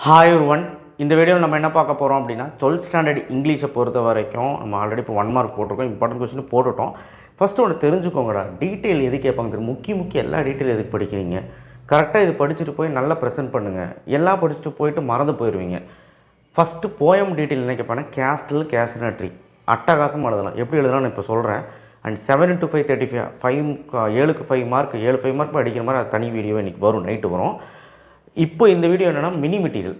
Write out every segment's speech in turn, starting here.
Hi ஒருவன். இந்த வீடியோவில் நம்ம என்ன பார்க்க போகிறோம் அப்படின்னா 12th ஸ்டாண்டர்ட் இங்கிலீஷை பொறுத்த வரைக்கும் நம்ம ஆல்ரெடி இப்போ 1 மார்க் போட்டிருக்கோம். இம்பார்ட்டன்ட் கொஸ்டின் போட்டுட்டோம். ஃபஸ்ட்டு ஒன்று தெரிஞ்சுக்கோங்கடா, டீட்டெயில் எது கேட்பாங்க தெரியும். முக்கிய எல்லா டீட்டெயில் எதுக்கு படிக்கிறீங்க? கரெக்டாக இது படிச்சுட்டு போய் நல்லா ப்ரெசென்ட் பண்ணுங்கள். எல்லாம் படிச்சுட்டு போயிட்டு மறந்து போயிடுவீங்க. ஃபஸ்ட்டு போயம் டீட்டெயில் என்ன கேட்பாங்கன்னா கேஸ்டில் கேஸ்னட்ரி அட்டகாசம் எழுதலாம். எப்படி எழுதலாம்னு இப்போ சொல்கிறேன். அண்ட் 7 into 5 35 7க்கு 5 மார்க் 5 மார்க் அடிக்கிற மாதிரி அது தனி வீடியோ இன்றைக்கி வரும், நைட்டு வரும். இப்போ இந்த வீடியோ என்னென்னா mini material,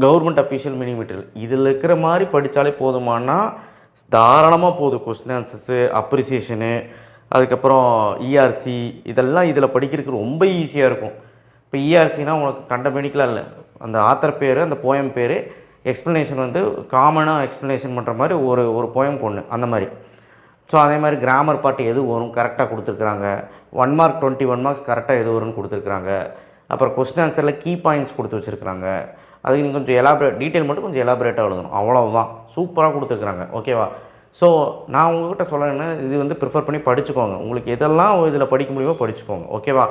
government official mini material. இதில் இருக்கிற மாதிரி படித்தாலே போதுமானா தாராளமாக போதும். கொஸ்டின் ஆன்சர்ஸு, அப்ரிசியேஷனு, அதுக்கப்புறம் இஆர்சி, இதெல்லாம் இதில் படிக்கிறதுக்கு ரொம்ப ஈஸியாக இருக்கும். இப்போ இஆர்சினால் உனக்கு கண்டமெடிக்கலாக இல்லை, அந்த ஆத்தர் பேர், அந்த போயம் பேர், எக்ஸ்ப்ளனேஷன் வந்து காமனாக எக்ஸ்ப்ளனேஷன் பண்ணுற மாதிரி ஒரு போயம் ஒன்று அந்த மாதிரி. ஸோ அதே மாதிரி கிராமர் பாட்டு எது வரும் கரெக்டாக கொடுத்துருக்குறாங்க. 1 மார்க் 21 மார்க்ஸ் கரெக்டாக எது வரும்னு கொடுத்துருக்குறாங்க. அப்புறம் கொஸ்டின் ஆன்சரில் கீ பாயிண்ட்ஸ் கொடுத்து வச்சுருக்குறாங்க. அதுக்கு நீங்கள் கொஞ்சம் டீட்டெயில் மட்டும் கொஞ்சம் எலாபரேட்டாக எழுதணும், அவ்வளோதான். சூப்பராக கொடுத்துருக்குறாங்க. ஓகேவா? ஸோ நான் உங்கள்கிட்ட சொல்லணுன்னா இது வந்து ப்ரிஃபர் பண்ணி படிச்சுக்கோங்க. உங்களுக்கு எதெல்லாம் இதில் படிக்க முடியுமோ படிச்சுக்கோங்க. ஓகேவா?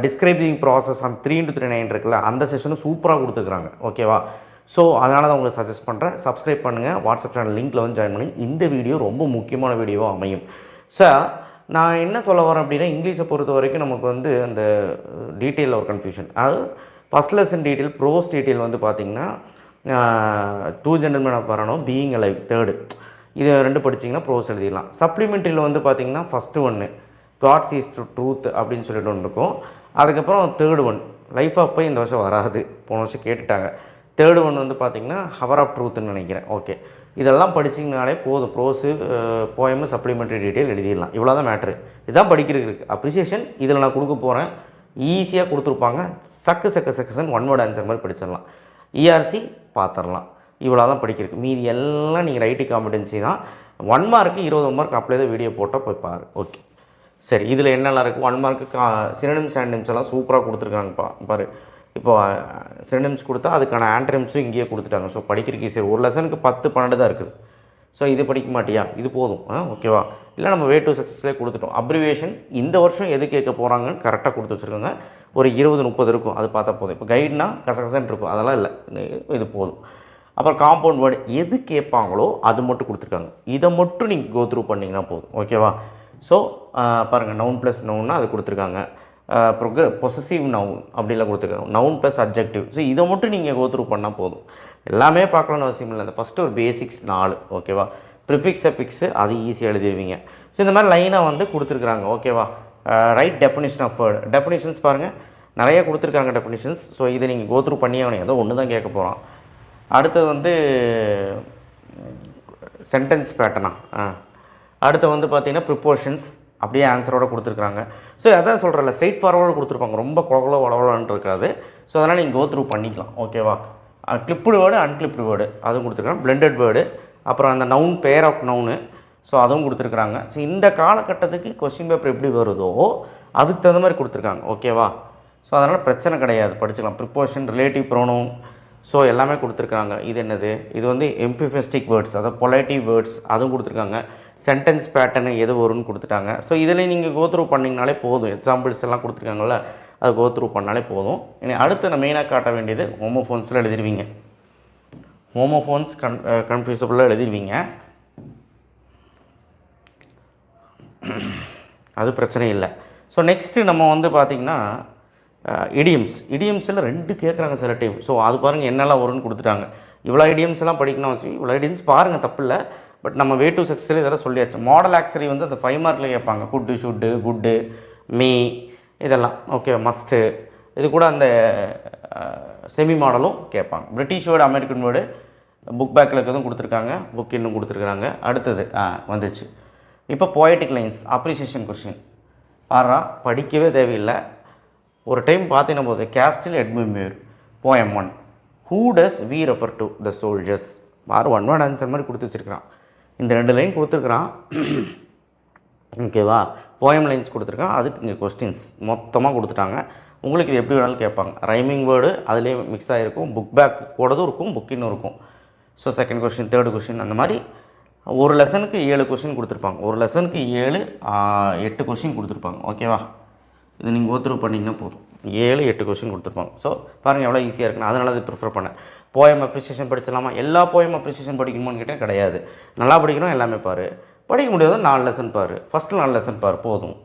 டிஸ்கிரைபிங் ப்ராசஸ் அந்த 3 into 3 9 இருக்குல்ல, அந்த செஷனும் சூப்பராக கொடுத்துருக்குறாங்க. ஓகேவா? ஸோ அதனால தான் உங்களுக்கு சஜஸ்ட் பண்ணுறேன். சப்ஸ்கிரைப் பண்ணுங்கள். வாட்ஸ்அப் சேனல் லிங்க்கில் வந்து ஜாயின் பண்ணி இந்த வீடியோ ரொம்ப முக்கியமான வீடியோவாக அமையும். சார், நான் என்ன சொல்ல வரேன் அப்படின்னா, இங்கிலீஷை பொறுத்த வரைக்கும் நமக்கு வந்து அந்த டீட்டெயிலில் ஒரு கன்ஃபியூஷன். அதாவது first lesson detail, prose detail வந்து பார்த்திங்கன்னா 2 ஜென்டில்மேன் ஆஃப் வரணும், பீயிங் அலைவ் தேர்டு, இது 2 படிச்சிங்கன்னா ப்ரோஸ் எழுதிடலாம். சப்ளிமெண்ட்ரியில் வந்து பார்த்திங்கன்னா ஃபஸ்ட்டு ஒன்று காட் சீஸ் ட்ரூத் அப்படின்னு சொல்லிட்டு ஒன்று இருக்கும். அதுக்கப்புறம் third one life of pi இந்த வருஷம் வராது, போன வருஷம் கேட்டுட்டாங்க. தேர்டு ஒன் வந்து பார்த்திங்கன்னா ஹவர் ஆஃப் ட்ரூத்துன்னு நினைக்கிறேன். ஓகே, இதெல்லாம் படிச்சிங்கனாலே போதும். ப்ரோஸு, போயமு, சப்ளிமெண்ட்ரி டீட்டெயில் எழுதிடலாம். இவ்வளோ தான் மேட்ரு. இதுதான் படிக்கிறதுக்கு இருக்குது. அப்ரிசியேஷன் இதில் நான் கொடுக்க போகிறேன். ஈஸியாக கொடுத்துருப்பாங்க. சக்கு 1 வேர்ட் ஆன்சர் மாதிரி படிச்சிடலாம். இஆர்சி பார்த்துடலாம். இவ்வளோ தான் படிக்கிறதுக்கு. மீதி எல்லாம் நீங்கள் ரைட்டிங் காம்பிடன்சி தான். 1 மார்க்கு 20 மார்க் அப்படியே தான் வீடியோ போட்டால் போய் பாரு. ஓகே, சரி. இதில் என்னெல்லாம் இருக்குது? 1 மார்க்கு சினோனிம்ஸ் ஆன்டனிம்ஸ் எல்லாம் சூப்பராக கொடுத்துருக்காங்கப்பா. பாரு, இப்போ சினோனிம்ஸ் கொடுத்தா அதுக்கான ஆன்டனிம்ஸும் இங்கேயே கொடுத்துட்டாங்க. ஸோ படிக்கிறதுக்கு ஈஸியாக. ஒரு லெசனுக்கு 10 12 தான் இருக்குது. ஸோ இது படிக்க மாட்டியா? இது போதும். ஓகேவா? இல்லை நம்ம வே டு சக்ஸஸ்லேயே கொடுத்துட்டோம். அப்ரிவேஷன் இந்த வருஷம் எது கேட்க போகிறாங்கன்னு கரெக்டாக கொடுத்து வச்சுருக்காங்க. ஒரு 20-30 இருக்கும், அது பார்த்தா போதும். இப்போ கைட்னா கசகசன்னு இருக்கும், அதெல்லாம் இல்லை, இது போதும். அப்புறம் காம்பவுண்ட் வேர்டு எது கேட்பாங்களோ அது மட்டும் கொடுத்துருக்காங்க. இதை மட்டும் நீங்கள் கோ த்ரூ பண்ணிங்கன்னா போதும். ஓகேவா? ஸோ பாருங்கள், நவுன் ப்ளஸ் நவுன்னா அது கொடுத்துருக்காங்க. பொசசிவ் நவுன் அப்படிலாம் கொடுத்துருக்காங்க. Noun plus objective. ஸோ இதை மட்டும் நீங்கள் கோ த்ரூ பண்ணால் போதும். எல்லாமே பார்க்கலான்னு அவசியம் இல்லை. அந்த ஃபஸ்ட்டு ஒரு பேசிக்ஸ் 4. ஓகேவா? ப்ரிஃபிக்ஸ் அஃபிக்ஸு அது ஈஸியாக எழுதிடுவீங்க. ஸோ இந்த மாதிரி லைனாக வந்து கொடுத்துருக்குறாங்க. ஓகேவா? Right definition of word. Definitions பாருங்கள், நிறைய கொடுத்துருக்காங்க டெஃபினிஷன்ஸ். ஸோ இதை நீங்கள் கோ த்ரூ பண்ணியே அவனை ஏதோ ஒன்று தான் கேட்க போகிறான். அடுத்தது வந்து சென்டென்ஸ் பேட்டர்னா. அடுத்து வந்து பார்த்திங்கன்னா ப்ரிப்போர்ஷன்ஸ் அப்படியே ஆன்சரோடு கொடுத்துருக்குறாங்க. ஸோ அதான் சொல்கிறேன்ல, ஸ்ட்ரெயிட் ஃபார்வர்டு கொடுத்துருப்பாங்க. ரொம்ப குழகுல வளவலான்னு இருக்காது. ஸோ அதனால் நீங்கள் கோ த்ரூ பண்ணிக்கலாம். ஓகேவா? கிளிப்டு வேர்டு, அன்கிளிப்டு வேர்டு அதுவும் கொடுத்துருக்காங்க. பிளெண்டட் வேர்டு, அப்புறம் அந்த noun, pair of noun, so அதுவும் கொடுத்துருக்குறாங்க. ஸோ இந்த காலகட்டத்துக்கு கொஸ்டின் பேப்பர் எப்படி வருதோ அதுக்கு தகுந்த மாதிரி கொடுத்துருக்காங்க. ஓகேவா? ஸோ அதனால் பிரச்சனை கிடையாது, படிச்சுக்கலாம். ப்ரிப்போர்ஷன், ரிலேட்டிவ் ப்ரோனவுன், ஸோ எல்லாமே கொடுத்துருக்காங்க. இது என்னது? இது வந்து எம்பிஃபெஸ்டிக் வேர்ட்ஸ், அதாவது பொலைட்டிவ் வேர்ட்ஸ் அதுவும் கொடுத்துருக்காங்க. சென்டென்ஸ் பேட்டர்னு எது வரும்னு கொடுத்துட்டாங்க. ஸோ இதில் நீங்கள் கோ த்ரூ பண்ணிங்கனாலே போதும். எக்ஸாம்பிள்ஸ் எல்லாம் கொடுத்துருக்காங்கல்ல, அது கோ த்ரூ பண்ணாலே போதும். இனி அடுத்து நான் மெயினாக காட்ட வேண்டியது ஹோமோஃபோன்ஸில் எழுதிடுவீங்க. ஹோமோஃபோன்ஸ் கன்ஃபியூசபிளாக எழுதிடுவீங்க, அது பிரச்சனை இல்லை. ஸோ நெக்ஸ்ட்டு நம்ம வந்து பார்த்திங்கன்னா இடியம்ஸில் 2 கேட்குறாங்க சில டைம். ஸோ அது பாருங்கள் என்னெல்லாம் வரும்னு கொடுத்துட்டாங்க. இவ்வளோ இடியம்ஸ் எல்லாம் படிக்கணும் அவசியம். இவ்வளோ இடியம்ஸ் பாருங்கள், தப்பு இல்லை. பட் நம்ம வே டு சக்ஸஸில் இதெல்லாம் சொல்லியாச்சு. மாடல் ஆக்சரி வந்து அந்த 5 மார்க்கில் கேட்பாங்க. குட்டு, ஷுட்டு, குட்டு, மீ, இதெல்லாம். ஓகே, மஸ்ட்டு, இது கூட அந்த செமி மாடலும் கேட்பாங்க. British word, American word book பேக்கில் இருக்கிறதும் கொடுத்துருக்காங்க, புக் இன்னும் கொடுத்துருக்குறாங்க. அடுத்தது வந்துச்சு இப்போ poetic lines, appreciation question. Para, படிக்கவே தேவையில்லை, ஒரு டைம் பார்த்தீங்கன்னா போது. Castle Edwin Muir poem 1. Who does we refer to? The soldiers. பாரு, 1 வேர்ட் ஆன்சர் மாதிரி கொடுத்து வச்சுருக்கிறான். இந்த 2 லைன் கொடுத்துருக்குறான். ஓகேவா? போயம் லைன்ஸ் கொடுத்துருக்கான். அதுக்கு இங்கே கொஸ்டின்ஸ் மொத்தமாக கொடுத்துட்டாங்க. உங்களுக்கு இது எப்படி வேணாலும் கேட்பாங்க. ரைமிங் வேர்டு அதிலே மிக்ஸ் ஆகிருக்கும். புக் பேக் கூடதும் இருக்கும், புக்கின்னும் இருக்கும். So second question, third question, அந்த மாதிரி ஒரு லெசனுக்கு 7 கொஸ்டின் கொடுத்துருப்பாங்க. ஒரு லெசனுக்கு 7 8 கொஸ்டின் கொடுத்துருப்பாங்க. ஓகேவா? இது நீங்கள் கோ த்ரூ பண்ணிங்கன்னா போதும். 7 8 கொஸ்டின் கொடுத்துருப்பாங்க. ஸோ பாருங்கள் எவ்வளோ ஈஸியாக இருக்குன்னு. அதனால அது ப்ரிஃபர் பண்ணேன். போயம் அப்ரிசியேஷன் படிச்சிடலாமா? எல்லா போயம் அப்ரிசியேஷன் படிக்கணுமான்னு கேட்டால் கிடையாது. நல்லா படிக்கணும், எல்லாமே பாரு. படிக்க முடியாது 4 லெசன் பாரு, ஃபஸ்ட்டு 4 லெசன் பாரு போதும்.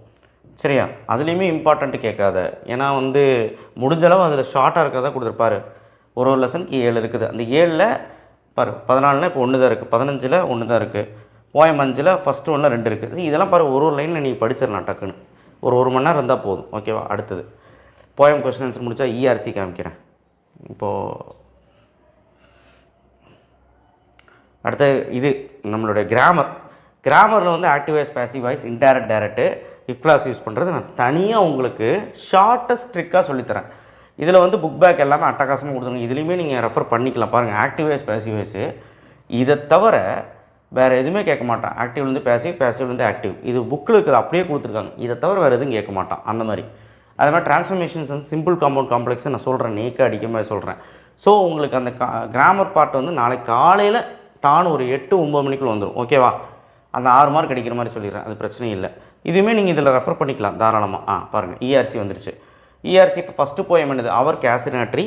சரியா? அதுலேயுமே இம்பார்ட்டண்ட்டு கேட்காத. ஏன்னா வந்து முடிஞ்சளவு அதில் ஷார்ட்டாக இருக்கிறதா கொடுத்துருப்பாரு. ஒரு லெசனுக்கு 7 இருக்குது. அந்த 7ல் பாரு 14ல் இப்போ 1 தான் இருக்குது, 15ல் 1 தான் இருக்குது, போயம் 5ல் ஃபஸ்ட்டு 1ல் 2 இருக்குது. இதெல்லாம் பாரு ஒரு லைனில் நீங்கள் படிச்சிடலாம் டக்குன்னு. ஒரு மணி நேரம் இருந்தால் போதும். ஓகேவா? அடுத்தது போயம் கொஸ்டின் ஆன்சர் முடித்தா இஆர்சி காமிக்கிறேன். இப்போது அடுத்த இது நம்மளுடைய கிராமரில் வந்து active voice, passive voice, indirect, direct, if class use பண்ணுறது நான் தனியாக உங்களுக்கு ஷார்ட்டஸ்ட் ட்ரிக்காக சொல்லித்தரேன். இதில் வந்து புக் பேக் எல்லாமே அட்டகாசமாக கொடுத்துருங்க. இதுலேயுமே நீங்கள் ரெஃபர் பண்ணிக்கலாம். பாருங்கள் ஆக்டிவ் வாய்ஸ், பேசிவ் வாய்ஸு இதை தவிர வேறு எதுவுமே கேட்க மாட்டான். ஆக்டிவ்லேருந்து பேசிவ், பேசிவ்லேருந்து ஆக்டிவ். இது புக்கில் இருக்கிறது அப்படியே கொடுத்துருக்காங்க. இதை தவிர வேறு எதுவும் கேட்க மாட்டான் அந்த மாதிரி. அது மாதிரி ட்ரான்ஸ்ஃபர்மேஷன்ஸ் வந்து சிம்பிள், காம்பவுண்ட், காம்ப்ளெக்ஸை நான் சொல்கிறேன், நேக்காக அடிக்க மாதிரி சொல்கிறேன். ஸோ உங்களுக்கு அந்த கிராமர் பார்ட் வந்து நாளைக்கு காலையில் டான் ஒரு 8 9 மணிக்குள்ள வந்துடும். ஓகேவா? அந்த 6 மார்க் அடிக்கிற மாதிரி சொல்லிடுறேன். அது பிரச்சனையும் இல்லை. இதுவுமே நீங்கள் இதில் ரெஃபர் பண்ணிக்கலாம் தாராளமாக. பாருங்கள் இஆர்சி வந்துருச்சு. இஆர்சி இப்போ ஃபஸ்ட்டு போயம் என்னது? அவர் கேசினட்ரி,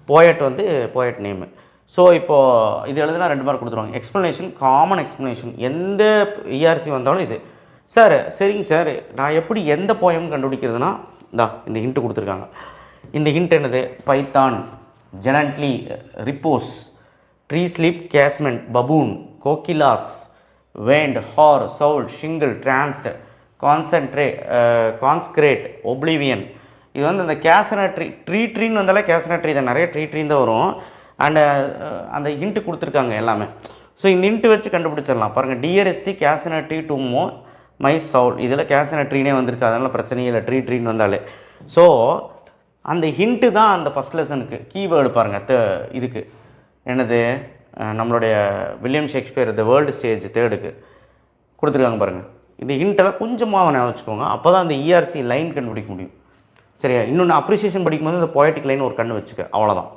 போயட் வந்து போயட் நேமு. ஸோ இப்போது இது எழுதுனா 2 மார்க் கொடுத்துருவாங்க. எக்ஸ்ப்ளனேஷன், காமன் எக்ஸ்ப்ளனேஷன், எந்த இஆர்சி வந்தாலும் இது. சார் சரிங்க சார், நான் எப்படி எந்த போயம் கண்டுபிடிக்கிறதுனா இந்த ஹிண்ட்டு கொடுத்துருக்காங்க. இந்த ஹிண்ட் என்னது? Python, gently repose, tree sleep, casement, baboon, கோகிலாஸ், வேண்ட், hoar, soul, shingle, tranced, consecrate, oblivion. இது வந்து இந்த கேசனட்ரி, ட்ரீன்னு வந்தாலே கேசனட்ரி தான், நிறைய ட்ரீன்னு தான் வரும். அண்டு அந்த ஹிண்ட்டு கொடுத்துருக்காங்க எல்லாமே. ஸோ இந்த ஹிண்ட்டு வச்சு கண்டுபிடிச்சிடலாம். பாருங்கள் டியரெஸ்டி கேசனட்ரி டுமோ மை சவுல். இதில் கேசனட்ரினே வந்துருச்சு, அதனால் பிரச்சனையே இல்லை ட்ரீன்னு வந்தாலே. ஸோ அந்த ஹிண்ட்டு தான் அந்த ஃபஸ்ட் லெசனுக்கு கீவேர்டு. பாருங்கள் இதுக்கு என்னது? நம்மளுடைய William Shakespeare the world stage 3க்கு கொடுத்துருக்காங்க பாருங்கள். இந்த ஹிண்ட்டெல்லாம் கொஞ்சமாக ஞாபகம் வச்சுக்கோங்க. அப்போ தான் அந்த இஆர்சி லைன் கண்டுபிடிக்க முடியும். சரியா? இன்னொன்று அப்ரிசியேஷன் படிக்கும்போது இந்த பொயட்டிக் லைன் ஒரு கண்ணு வச்சுக்க, அவ்வளோதான்.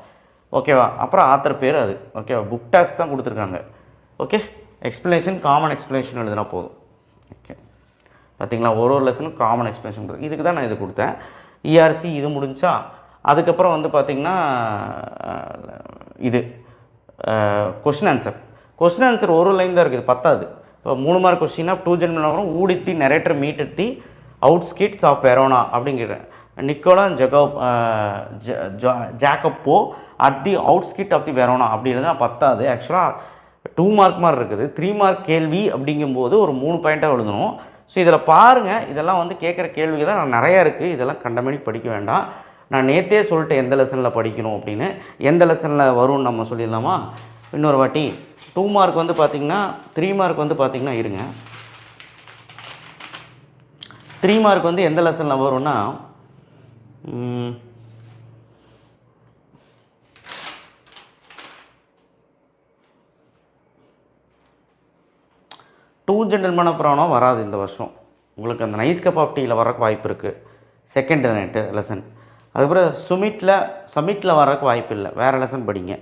ஓகேவா? அப்புறம் ஆத்தர் பேர் அது. ஓகேவா? புக் டாஸ்க் தான் கொடுத்துருக்காங்க. ஓகே, எக்ஸ்ப்ளனேஷன், காமன் எக்ஸ்ப்ளனேஷன் எழுதுனா போதும். ஓகே, பார்த்திங்களா? ஒரு லெசனுக்கு காமன் எக்ஸ்ப்ளனேஷன் கொடுத்து இதுக்கு தான் நான் இது கொடுத்தேன். இஆர்சி இது முடிஞ்சா அதுக்கப்புறம் வந்து பார்த்திங்கன்னா இது கொஸ்டின் ஆன்சர் ஒரு லைன் தான் இருக்குது, பத்தாது. இப்போ 3 மார்க் கொஸ்டின்னா 2 ஜென்மன் வரும். Who did the narrator meet at the outskirts of Verona அப்படிங்கிற Nicola Jacopo at the outskirt of the Verona அப்படி இருந்தால் பத்தாது. ஆக்சுவலாக 2 மார்க் மாதிரி இருக்குது. 3 மார்க் கேள்வி அப்படிங்கும்போது ஒரு 3 பாயிண்ட்டாக எழுதணும். ஸோ இதில் பாருங்கள், இதெல்லாம் வந்து கேட்குற கேள்விகள் தான் நிறையா இருக்குது. இதெல்லாம் கண்டமணி படிக்க வேண்டாம். நான் நேற்றே சொல்லிட்டேன் எந்த லெசனில் படிக்கணும் அப்படின்னு. எந்த லெசனில் வரும்னு நம்ம சொல்லிடலாமா? இன்னொரு வாட்டி 2 மார்க் வந்து பார்த்திங்கன்னா 3 மார்க் வந்து பார்த்திங்கன்னா இருங்க, 3 மார்க் வந்து எந்த லெசனில் வரும்னா டூ ஜென்டில்மேன் ஆஃப் வெரோனா வராது இந்த வருஷம். உங்களுக்கு அந்த நைஸ் கப் ஆஃப் டீயில் வரக்கு வாய்ப்பு இருக்குது, செகண்ட் லெசன். அதுக்கப்புறம் சமிட்டில் வரக்கு வாய்ப்பு இல்லை, வேறு லெசன் படிங்க.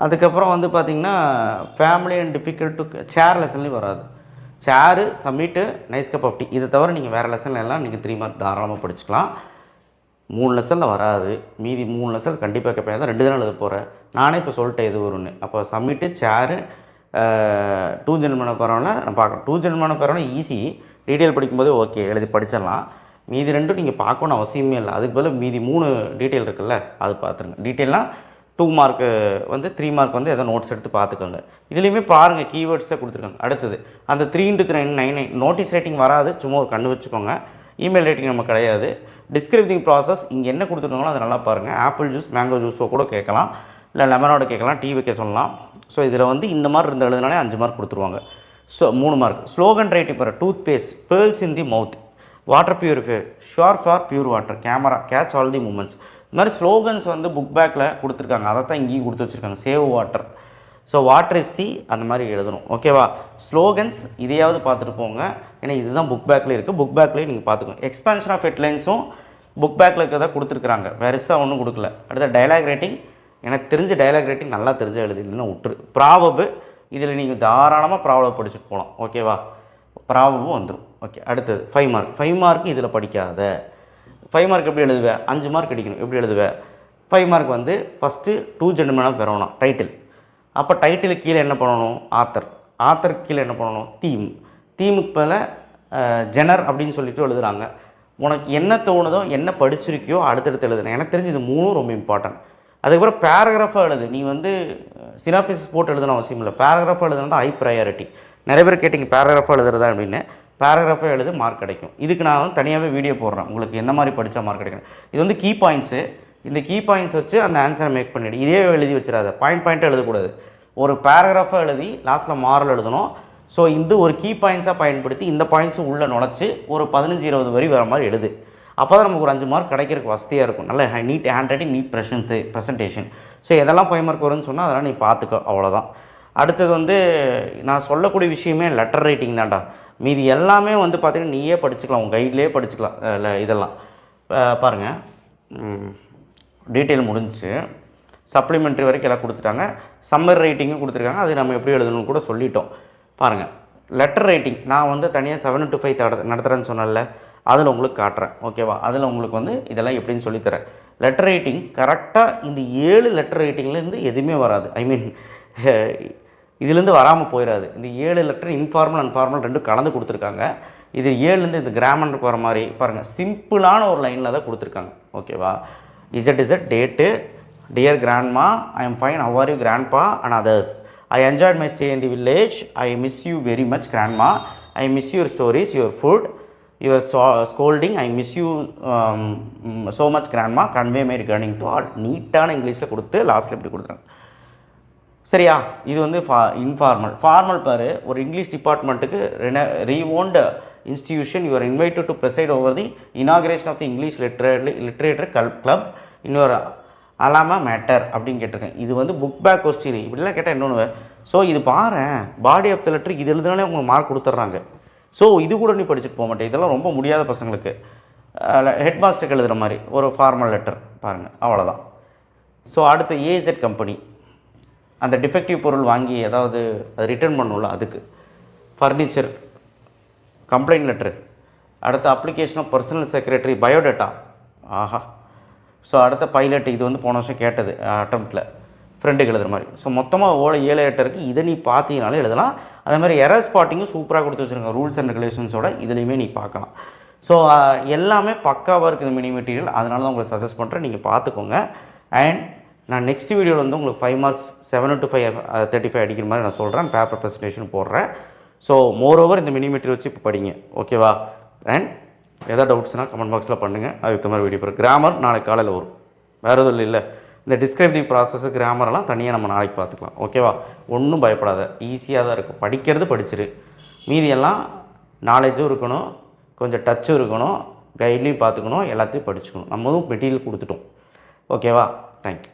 அதுக்கப்புறம் வந்து பார்த்திங்கன்னா family and difficult to share லெசன்லேயும் வராது. Share, summit, nice cup of tea இதை தவிர நீங்கள் வேறு லெசன்ல எல்லாம் நீங்கள் 3 மார்க் தாராளமாக படிச்சுக்கலாம். 3 லெசனில் வராது, மீதி 3 லெசன் கண்டிப்பாக கேட்பேன். தான் 2 தான் எழுத போகிறேன். நானே இப்போ சொல்லிட்டேன் எது வரும்னு. அப்போ சமிட்டு, சேரு, 2 ஜென்மன பரவாயில்ல நான் பார்க்குறேன். 2 ஜென்மன பரவாயில்ல ஈஸி, டீட்டெயில் படிக்கும்போது ஓகே எழுதி படிச்சிடலாம். மீதி 2 நீங்கள் பார்க்கணும் அவசியமே இல்லை. அதுக்கு பதில் மீதி 3 டீட்டெயில் இருக்குல்ல, அது பார்த்துருங்க. டீட்டெயில்னால் 2 மார்க்கு வந்து 3 மார்க் வந்து எதோ நோட்ஸ் எடுத்து பார்த்துக்கோங்க. இதுலேயுமே பாருங்கள் கீவேர்ட்ஸ் தான் கொடுத்துருக்காங்க. அடுத்தது அந்த 3x9 நோட்டீஸ் ரேட்டிங் வராது, சும்மா ஒரு கண்ணு வச்சுக்கோங்க. இமெயில் ரேட்டிங் நம்ம கிடையாது. டிஸ்கிரிப்டிங் ப்ராசஸ் இங்கே என்ன கொடுத்துருக்காங்களோ அதை நல்லா பாருங்கள். ஆப்பிள் ஜூஸ், மேங்கோ ஜூஸோ கூட கேட்கலாம், இல்லை லெமனோட கேட்கலாம், டீ வைக்க சொல்லலாம். ஸோ இதில் வந்து இந்த மாதிரி இருந்த எழுதுனாலே 5 மார்க் கொடுத்துருவாங்க. So 3 mark. ஸ்லோகன் ரைட்டிங் பாரு, toothpaste, pearls in the mouth, water purifier, sure for pure water, camera, catch all the moments. இந்த மாதிரி ஸ்லோகன்ஸ் வந்து புக் பேக்கில் கொடுத்துருக்காங்க. அதை தான் இங்கேயும் கொடுத்து வச்சுருக்காங்க. Save water, so water is the அந்த மாதிரி எழுதணும். ஓகேவா? ஸ்லோகன்ஸ் இதையாவது பார்த்துட்டு போங்க, ஏன்னா இதுதான் புக் பேக்கில் இருக்குது. புக் பேக்லேயே நீங்கள் பார்த்துக்கோங்க. எக்ஸ்பான்ஷன் ஆஃப் ஹெட்லைன்ஸும் புக் பேக்கில் இருக்கிறதா கொடுத்துருக்குறாங்க, பெருசாக ஒன்றும் கொடுக்கல. அடுத்த டயலாக் ரேட்டிங், எனக்கு தெரிஞ்ச டயலாக் ரேட்டிங் நல்லா தெரிஞ்ச எழுதி, இல்லைன்னா விட்டுரு. ப்ராபபு இதில் நீங்கள் தாராளமாக ப்ராபப் படிச்சுட்டு போகலாம். ஓகேவா? ப்ராபபும் வந்துடும். ஓகே, அடுத்தது 5 மார்க். 5 மார்க்கு இதில் படிக்காத. 5 மார்க் எப்படி எழுதுவேன்? 5 மார்க் அடிக்கணும், எப்படி எழுதுவேன்? 5 மார்க் வந்து first 2 gentlemen of Verona title. அப்போ டைட்டிலுக்கு கீழே என்ன பண்ணணும்? ஆத்தர். ஆத்தருக்கு கீழே என்ன பண்ணணும்? தீம். தீமுக்கு மேலே ஜெனர் அப்படின்னு சொல்லிட்டு எழுதுகிறாங்க. உனக்கு என்ன தோணுதோ, என்ன படிச்சிருக்கியோ அடுத்தடுத்து எழுதுனேன். எனக்கு தெரிஞ்சு இது 3 ரொம்ப இம்பார்ட்டன்ட். அதுக்கப்புறம் பேராகிராஃபாக எழுது. நீ வந்து சினாப்சிஸ் போட்டு எழுதணும் அவசியம் இல்லை. பேராகிராஃபாக எழுதுனா தான் ஹை ப்ரையாரிட்டி. நிறைய பேர் கேட்டிங்க பேராகிராஃபாக எழுதுறதா அப்படின்னு. பேராகிராஃபாக எழுது, மார்க் கிடைக்கும். இதுக்கு நான் வந்து தனியாகவே வீடியோ போடுறேன், உங்களுக்கு எந்த மாதிரி படித்தா மார்க் கிடைக்கும். இது வந்து கீ பாயிண்ட்ஸு. இந்த கீ பாயிண்ட்ஸ் வச்சு அந்த ஆன்சரை மேக் பண்ணிவிடு. இதே எழுதி வச்சிடாத, பாயிண்ட்டாக எழுதக்கூடாது. ஒரு பேராகிராஃபாக எழுதி லாஸ்ட்டில் மாரல் எழுதணும். ஸோ இந்த ஒரு கீ பாயிண்ட்ஸாக பயன்படுத்தி இந்த பாயிண்ட்ஸும் உள்ளே நுழைச்சி ஒரு 15-20 வரி வர மாதிரி எழுது. அப்போ தான் நமக்கு ஒரு 5 மார்க் கிடைக்கிறதுக்கு வசதியாக இருக்கும். நல்ல neat handwriting, neat presentation. So எதெல்லாம் 5 மார்க் வரும்னு சொன்னால் அதெல்லாம் நீ பார்த்துக்கோ, அவ்வளோதான். அடுத்தது வந்து நான் சொல்லக்கூடிய விஷயமே லெட்டர் ரைட்டிங் தான்டா. மீதி எல்லாமே வந்து பார்த்திங்கன்னா நீயே படிச்சுக்கலாம், உங்கள் கைட்லேயே படிச்சுக்கலாம். இல்லை இதெல்லாம் பாருங்கள், டீட்டெயில் முடிஞ்சு சப்ளிமெண்ட்ரி வரைக்கும் எல்லாம் கொடுத்துட்டாங்க. சம்மர் ரைட்டிங்கும் கொடுத்துருக்காங்க. அது நம்ம எப்படி எழுதணும்னு கூட சொல்லிட்டோம். பாருங்கள், லெட்டர் ரைட்டிங் நான் வந்து தனியாக 7 to 5 நடத்துகிறேன்னு சொன்னல, அதில் உங்களுக்கு காட்டுறேன். ஓகேவா? அதில் உங்களுக்கு வந்து இதெல்லாம் எப்படின்னு சொல்லித்தரேன். லெட்டர் ரைட்டிங் கரெக்டாக இந்த 7 லெட்டர் ரைட்டிங்லேருந்து எதுவுமே வராது. ஐ மீன் இதுலேருந்து வராமல் போயிடாது. இந்த 7 லெட்டர் இன்ஃபார்மல் அன்ஃபார்மல் ரெண்டும் கலந்து கொடுத்துருக்காங்க. இது 7லேருந்து இந்த கிராமருக்கு வர மாதிரி பாருங்கள், சிம்பிளான ஒரு லைனில் தான் கொடுத்துருக்காங்க. ஓகேவா? Is date, dear grandma, I am fine, how are you grandpa and others, I enjoyed my stay in the village. I miss you very much, grandma. I miss your stories, your food, your scolding. I miss you so much, grandma. Convey my regarding to all. நீட்டான இங்கிலீஷில் கொடுத்து லாஸ்ட்டில் எப்படி கொடுத்துறாங்க. சரியா? இது வந்து informal. Formal பாரு, ஒரு இங்கிலீஷ் டிபார்ட்மெண்ட்டுக்கு renowned institution, you are invited to preside over the inauguration of the English literature club இன்னொரு அலாமா மேட்டர் அப்படின்னு கேட்டிருக்கேன். இது வந்து புக் பேக் கொஸ்டின். இப்படிலாம் கேட்டால் இன்னொன்று. ஸோ இது பாரு, பாடி ஆஃப் த லெட்டர் இது எழுதுனாலே உங்களுக்கு மார்க் கொடுத்துட்றாங்க. ஸோ இது கூட நீ படிச்சுட்டு போக மாட்டேன். இதெல்லாம் ரொம்ப முடியாத பசங்களுக்கு. ஹெட் மாஸ்டருக்கு எழுதுகிற மாதிரி ஒரு ஃபார்மல் லெட்டர் பாருங்கள், அவ்வளோதான். ஸோ அடுத்து ஏஇசட் கம்பெனி, அந்த டிஃபெக்டிவ் பொருள் வாங்கி ஏதாவது அது ரிட்டர்ன் பண்ணணும்ல, அதுக்கு ஃபர்னிச்சர் கம்ப்ளைண்ட் லெட்ரு. அடுத்து application of personal secretary biodata. ஆஹா. ஸோ அடுத்த பைலட், இது வந்து போன வருஷம் கேட்டது அட்டம்ப்டில், ஃப்ரெண்டுக்கு எழுதுகிற மாதிரி. ஸோ மொத்தமாக 7 இருக்குது. இதை நீ பார்த்தீங்கனாலே எழுதலாம். அதே மாதிரி எரர் ஸ்பாட்டிங்கும் சூப்பராக கொடுத்து வச்சுருங்க, ரூல்ஸ் அண்ட் ரெகுலேஷன்ஸோட இதுலேயுமே நீ பார்க்கலாம். ஸோ எல்லாமே பக்காவாக இருக்குது மினி மெட்டீரியல். அதனால தான் உங்களுக்கு சஜஸ்ட் பண்ணுறேன், நீங்கள் பார்த்துக்கோங்க. அண்ட் நான் நெக்ஸ்ட் வீடியோவில் வந்து உங்களுக்கு 5 மார்க்ஸ் 7 to 5 35 அடிக்கிற மாதிரி நான் சொல்கிறேன், பேப்பர் ப்ரெசன்டேஷன் போடுறேன். ஸோ மோரோவர் இந்த மினி மெட்டீரியல் வச்சு இப்போ படிங்க. ஓகேவா? அண்ட் எதாவது டவுட்ஸ்னால் கமெண்ட் பாக்ஸில் பண்ணுங்கள், அதுக்கு மாதிரி வீடியோ போகிறேன். கிராமர் நாளைக்கு காலையில் வரும், வேறு எதுவும் இல்லை. இந்த டிஸ்கிரைப்டிவ் ப்ராசஸ் கிராமரெல்லாம் தனியாக நம்ம நாளைக்கு பார்த்துக்கலாம். ஓகேவா? ஒன்றும் பயப்படாத, ஈஸியாக தான் இருக்கும். படிக்கிறது படிச்சிரு, மீதியெல்லாம் நாலேஜும் இருக்கணும், கொஞ்சம் டச்சும் இருக்கணும், கைட்லையும் பார்த்துக்கணும், எல்லாத்தையும் படிச்சுக்கணும். நம்மளும் மெட்டீரியல் கொடுத்துட்டோம். ஓகேவா? தேங்க்யூ.